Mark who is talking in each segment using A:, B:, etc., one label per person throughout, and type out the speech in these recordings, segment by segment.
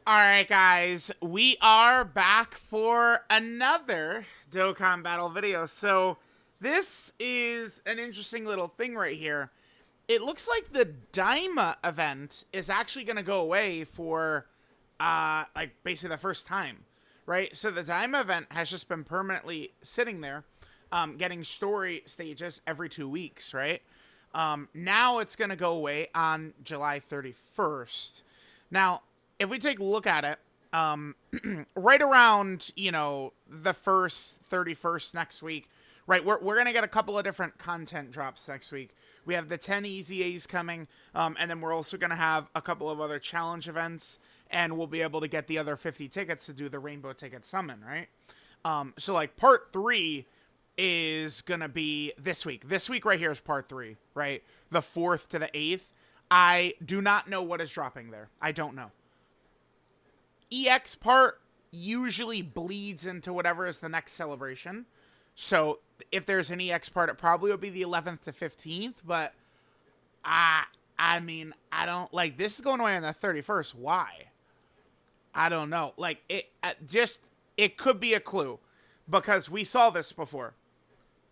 A: Alright guys, we are back for another Dokkan battle video. So this is an interesting little thing right here. It looks like the Daima event is actually going to go away for like basically the first time, right? So the Daima event has just been permanently sitting there, getting story stages every 2 weeks, right? Now it's going to go away on July 31st. Now, if we take a look at it, right around, the 31st next week, right, we're going to get a couple of different content drops next week. We have the 10 EZAs coming, and then we're also going to have a couple of other challenge events, and we'll be able to get the other 50 tickets to do the Rainbow Ticket Summon, right? So, like, part 3 is going to be this week. This week right here is part 3, right? The 4th to the 8th. I do not know what is dropping there. I don't know. EX part usually bleeds into whatever is the next celebration. So if there's an EX part, it probably will be the 11th to 15th. But I mean, I don't like this is going away on the 31st. Why? I don't know. Like it could be a clue because we saw this before.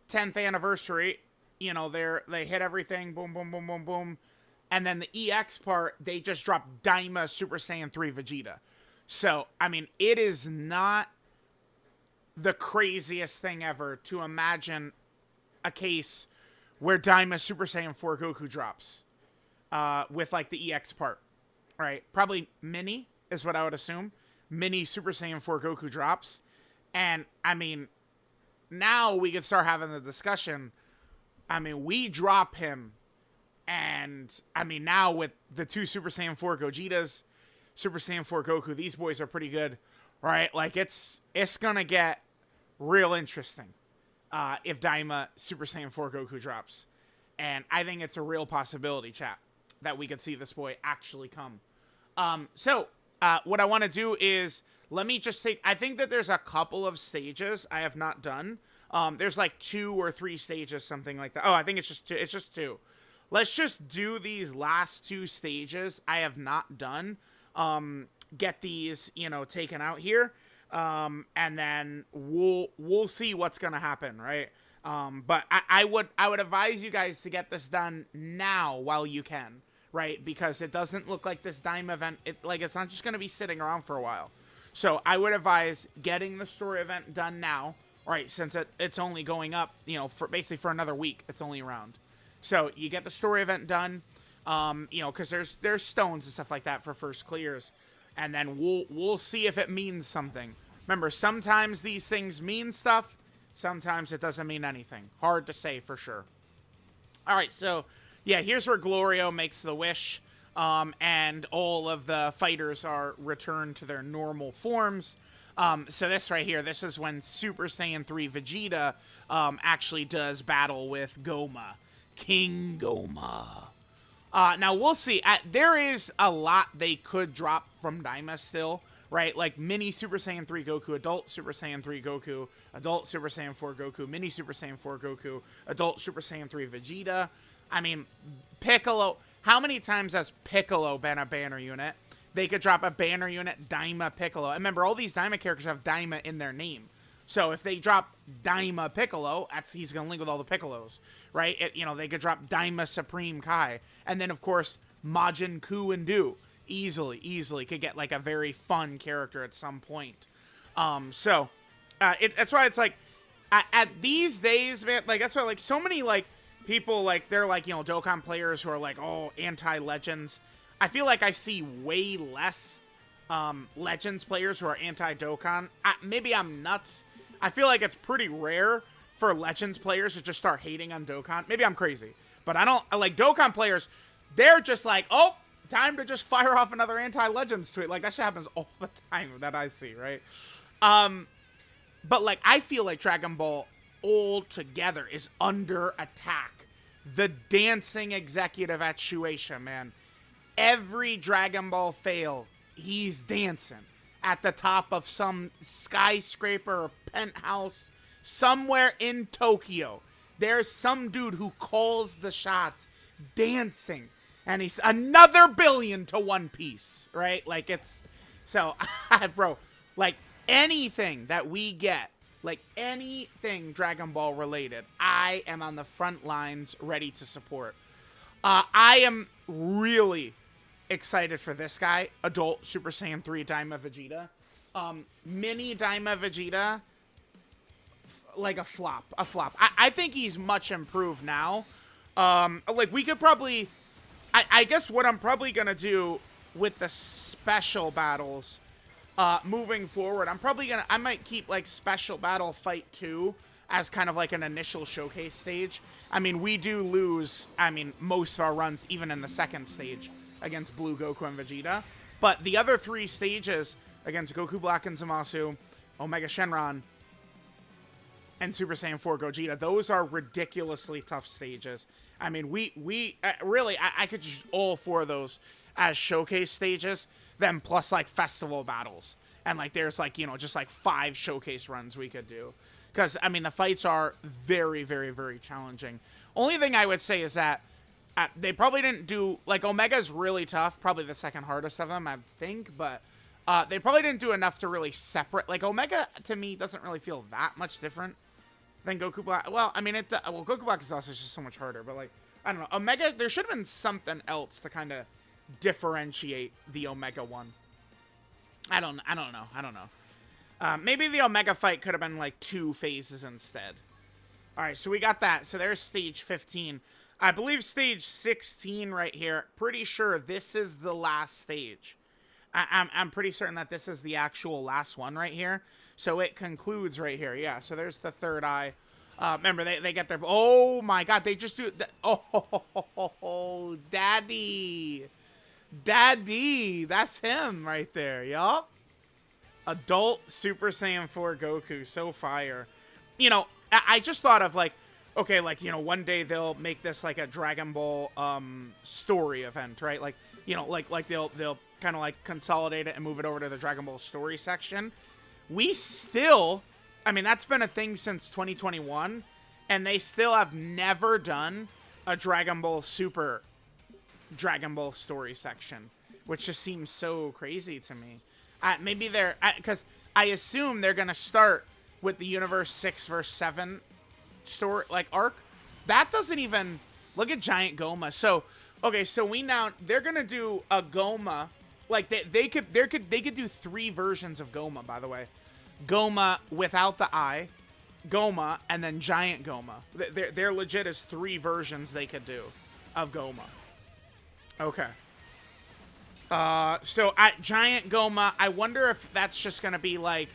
A: 10th anniversary, they hit everything. Boom, boom, boom, boom, boom. And then the EX part, they just dropped Daima Super Saiyan 3 Vegeta. So, I mean, it is not the craziest thing ever to imagine a case where Daima Super Saiyan 4 Goku drops with, like, the EX part, right? Probably Mini is what I would assume. Mini Super Saiyan 4 Goku drops. And, I mean, now we can start having the discussion. I mean, we drop him. And, I mean, now with the 2 Super Saiyan 4 Gogetas, Super Saiyan 4 Goku, these boys are pretty good, right? Like, it's gonna get real interesting if Daima Super Saiyan 4 Goku drops. And I think it's a real possibility, chat, that we could see this boy actually come. So, what I want to do is, let me just I think that there's a couple of stages I have not done. There's like 2 or 3 stages, something like that. Oh, I think it's just 2. It's just 2. Let's just do these last 2 stages I have not done. Get these, taken out here. And then we'll see what's going to happen, right? But I would advise you guys to get this done now while you can, right? Because it doesn't look like this Daima event, it's not just going to be sitting around for a while. So I would advise getting the story event done now, right? Since it's only going up, basically for another week, it's only around. So you get the story event done, because there's stones and stuff like that for first clears, and then we'll see if it means something. Remember, sometimes these things mean stuff, sometimes it doesn't mean anything. Hard to say for sure. All right, so yeah, here's where Glorio makes the wish, and all of the fighters are returned to their normal forms. So this right here, this is when Super Saiyan 3 Vegeta actually does battle with Goma. King Goma. Now, we'll see. There is a lot they could drop from Daima still, right? Like Mini Super Saiyan 3 Goku, Adult Super Saiyan 3 Goku, Adult Super Saiyan 4 Goku, Mini Super Saiyan 4 Goku, Adult Super Saiyan 3 Vegeta. I mean, Piccolo. How many times has Piccolo been a banner unit? They could drop a banner unit, Daima Piccolo. And remember, all these Daima characters have Daima in their name. So if they drop Daima Piccolo, he's going to link with all the Piccolos, right? They could drop Daima Supreme Kai. And then, of course, Majin Ku and Do. Easily could get, like, a very fun character at some point. That's why it's, like, at these days, man, like, that's why, like, so many, like, people, like, they're, like, Dokkan players who are, like, oh, anti-Legends. I feel like I see way less Legends players who are anti-Dokkan. Maybe I'm nuts. I feel like it's pretty rare for Legends players to just start hating on Dokkan. Maybe I'm crazy. But I don't, like, Dokkan players, they're just like, oh, time to just fire off another anti-Legends tweet. Like, that shit happens all the time that I see, right? But, like, I feel like Dragon Ball altogether is under attack. The dancing executive at Shueisha, man. Every Dragon Ball fail, he's dancing at the top of some skyscraper or penthouse somewhere in Tokyo. There's some dude who calls the shots dancing, and he's another billion to One Piece, right? Like, So, bro, like anything that we get, like anything Dragon Ball related, I am on the front lines ready to support. I am really excited for this guy, Adult Super Saiyan 3 Daima Vegeta. Mini Daima Vegeta, like a flop. I think he's much improved now. Like we could probably, I guess what I'm probably gonna do with the special battles, moving forward, I might keep like Special Battle Fight 2 as kind of like an initial showcase stage. I mean, we do lose, most of our runs, even in the second stage, against Blue Goku and Vegeta. But the other 3 stages, against Goku Black and Zamasu, Omega Shenron, and Super Saiyan 4 Gogeta, those are ridiculously tough stages. I mean, we really, I could use all 4 of those as showcase stages, then plus like festival battles. And like there's like, just like 5 showcase runs we could do. Because, the fights are very, very, very challenging. Only thing I would say is that they probably didn't do, like, Omega's really tough, probably the second hardest of them, I think, but they probably didn't do enough to really separate. Like, Omega, to me, doesn't really feel that much different than Goku Black. Well, Goku Black is also just so much harder, but, like, I don't know. Omega, there should have been something else to kind of differentiate the Omega one. I don't know. Maybe the Omega fight could have been like 2 phases instead. Alright, so we got that. So there's stage 15. I believe stage 16 right here. Pretty sure this is the last stage. I'm pretty certain that this is the actual last one right here. So it concludes right here. Yeah, so there's the third eye. Remember, they get their... Oh my god, they just do... Oh, Daddy. Daddy. That's him right there, yup. Adult Super Saiyan 4 Goku, so fire. I just thought of like, okay, like, one day they'll make this like a Dragon Ball story event, right? Like, like they'll kind of like consolidate it and move it over to the Dragon Ball story section. We still, that's been a thing since 2021, and they still have never done a Dragon Ball Super Dragon Ball story section, which just seems so crazy to me. Maybe they're... Because I assume they're going to start with the Universe 6 vs. 7 story, like, arc. That doesn't even... Look at Giant Goma. So, okay, so they're going to do a Goma. Like, they could do 3 versions of Goma, by the way. Goma without the eye, Goma, and then Giant Goma. They're legit as 3 versions they could do of Goma. Okay. So at Giant Goma, I wonder if that's just gonna be like,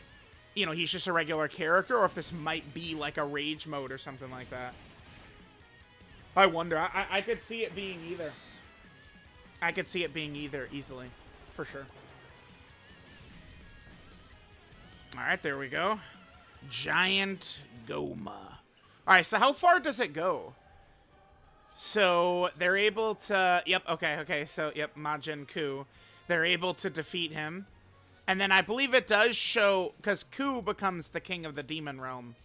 A: he's just a regular character, or if this might be like a rage mode or something like that. I wonder. I could see it being either. I could see it being either easily, for sure. All right, there we go. Giant Goma. All right, so how far does it go? So they're able to, yep, okay, so, yep, Majin Ku. They're able to defeat him. And then I believe it does show, because Ku becomes the king of the demon realm.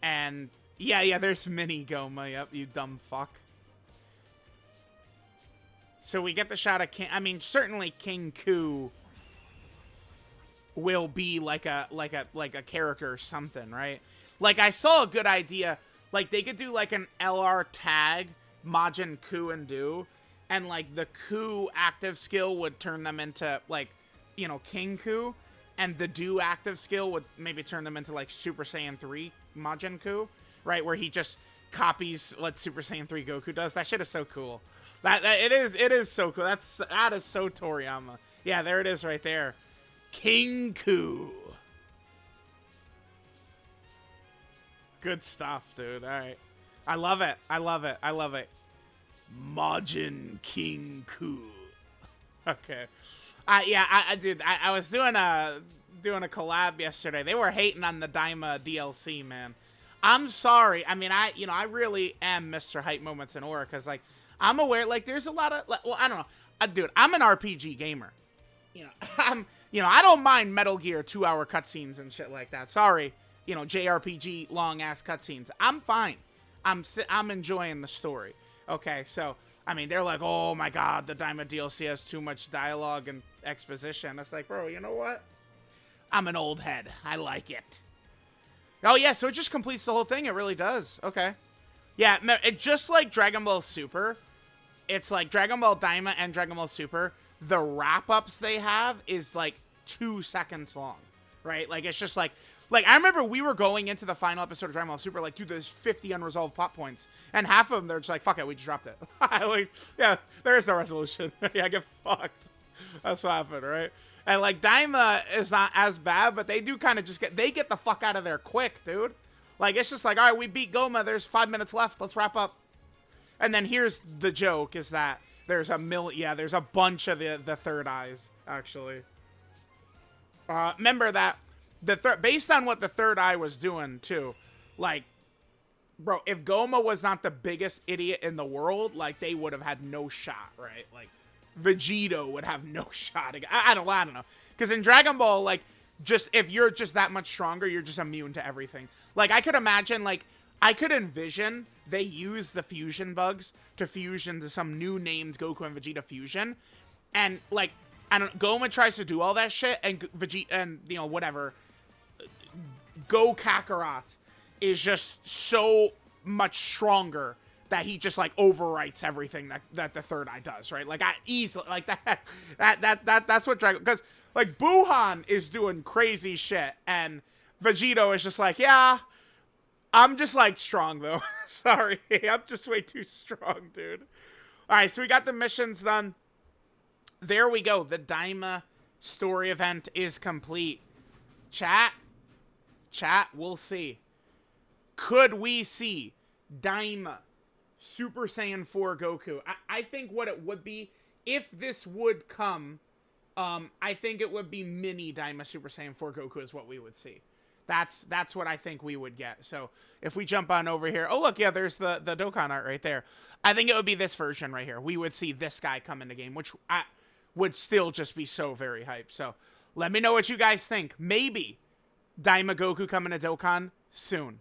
A: And, yeah, there's Mini Goma, yep, you dumb fuck. So we get the shot of King, certainly King Ku will be like a character or something, right? Like, I saw a good idea, like, they could do, like, an LR tag, Majin Ku and Do, and like the Ku active skill would turn them into like, King Ku, and the Do active skill would maybe turn them into like Super Saiyan 3 Majin Ku, right? Where he just copies what Super Saiyan 3 Goku does. That shit is so cool. It is so cool. That is so Toriyama. Yeah, there it is right there. King Ku. Good stuff, dude. All right. I love it. Majin King Ku. Okay. Dude, I was doing a collab yesterday. They were hating on the Daima DLC, man. I'm sorry. I really am Mr. Hype Moments in Aura, because, like, I'm aware, like, there's a lot of, like, well, I don't know. Dude, I'm an RPG gamer. I don't mind Metal Gear 2-hour cutscenes and shit like that. Sorry. JRPG long-ass cutscenes. I'm fine. I'm enjoying the story. Okay, so, they're like, oh my god, the Daima DLC has too much dialogue, and exposition. It's like, bro, you know what? I'm an old head. I like it. Oh, yeah, so it just completes the whole thing. It really does. Okay. Yeah, it just like Dragon Ball Super. It's like Dragon Ball Daima and Dragon Ball Super. The wrap-ups they have is like 2 seconds long, right? Like, it's just like I remember we were going into the final episode of Dragon Ball Super, like, dude, there's 50 unresolved plot points. And half of them, they're just like, fuck it, we just dropped it. Like, yeah, there is no resolution. Yeah, get fucked. That's what happened, right? And, like, Daima is not as bad, but they do kind of just they get the fuck out of there quick, dude. Like, it's just like, all right, we beat Goma, there's 5 minutes left, let's wrap up. And then here's the joke, is that there's a bunch of the third eyes, actually. Remember that based on what the third eye was doing, too, like, bro, if Goma was not the biggest idiot in the world, like, they would have had no shot, right? Like, Vegito would have no shot. I don't know. Because in Dragon Ball, like, just, if you're just that much stronger, you're just immune to everything. Like, I could imagine, like, I could envision they use the fusion bugs to fuse into some new named Goku and Vegeta fusion. And, like, I don't, Goma tries to do all that shit, and Vegeta, and, you know, whatever, Go Kakarot is just so much stronger that he just, like, overwrites everything that the third eye does, right? Like, I easily, like, that's what Dragon, because, like, Buhan is doing crazy shit, and Vegito is just like, yeah, I'm just, like, strong, though. Sorry, I'm just way too strong, dude. All right, so we got the missions done. There we go. The Daima story event is complete. Chat, we'll see. Could we see Daima Super Saiyan 4 Goku? I think what it would be, if this would come, I think it would be mini Daima Super Saiyan 4 Goku is what we would see. That's what I think we would get. So if we jump on over here, oh look, yeah, there's the Dokkan art right there. I think it would be this version right here. We would see this guy come in the game, which would still just be so very hyped. So let me know what you guys think. Maybe Daima Goku coming to Dokkan soon.